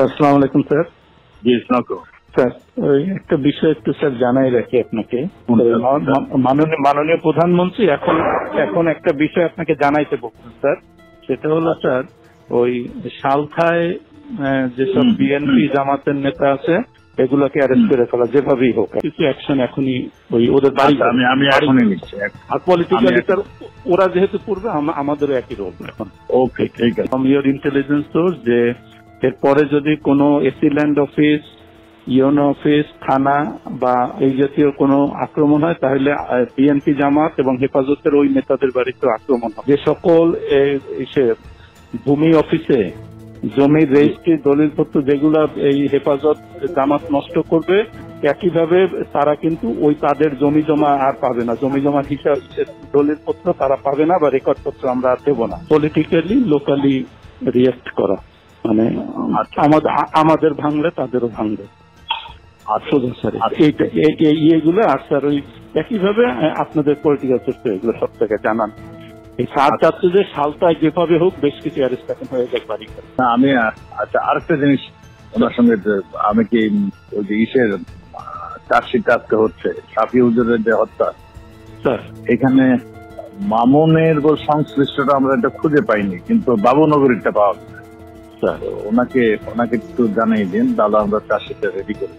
Sir আসসালামু আলাইকুম sir. জি স্নাকো sir ওই একটা বিষয় একটু স্যার জানাই রাখি আপনাকে। মাননীয় প্রধানমন্ত্রী এখন একটা বিষয় আপনাকে জানাইতে বলছেন স্যার। সেটা হলো স্যার ওই সালথায় যেসব বিএনপি জামাতের নেতা আছে এগুলোকে অ্যারেস্ট করে ফেলা যেভাবেই হোক, কিছু অ্যাকশন এখনই ওই ওদের বাড়ি আমি এখনই নিচ্ছি। আর পলিটিক্যালি স্যার ওরা যেহেতু পূর্বে আমাদেরও একই রোল এখন। ওকে ঠিক আছে। ফ্রম ইওর ইন্টেলিজেন্স সোর্স যে এরপরে যদি কোনো AC land office, UNO office, থানা বা এই জাতীয় কোনো আক্রমণ হয় তাহলে বিএনপি জামাত এবং হেফাজতের ওই নেতাদের বাড়িতে আক্রমণ হয়। যে সকল ভূমি অফিসে জমির রেজিস্ট্রি দলিলপত্র যেগুলা এই হেফাজত জামাত নষ্ট করবে, একইভাবে তারা কিন্তু ওই তাদের জমি জমা আর পাবে না, জমি জমা হিসাব দলিলপত্র তারা পাবে না বা রেকর্ডপত্র আমরা আর দেবো না। পলিটিক্যালি লোকালি রিয়েক্ট করা, মানে আমাদের ভাঙলে তাদেরও ভাঙবে। এইগুলো আর স্যার ওই একইভাবে আপনাদের পলিটিক্যাল সোর্স এগুলো সব থেকে জানান। এই সার চাচ্ছে যে সালটায় যেভাবে হোক বেশ কিছু অ্যারেস্ট এখন হয়ে যায় বাড়ি। আমি আচ্ছা আরেকটা জিনিস ওনার সঙ্গে, আমি কি ওই যে ইসের চার্জশিট আজকে হচ্ছে সাফি হুজুরের যে হত্যা, স্যার এখানে মামুনের সংশ্লিষ্টটা আমরা এটা খুঁজে পাইনি, কিন্তু বাবুনগরীরটা পাওয়া গেছে। ওনাকে একটু জানিয়ে দিন, দাদা আমরা চার্জশিটটা রেডি করি।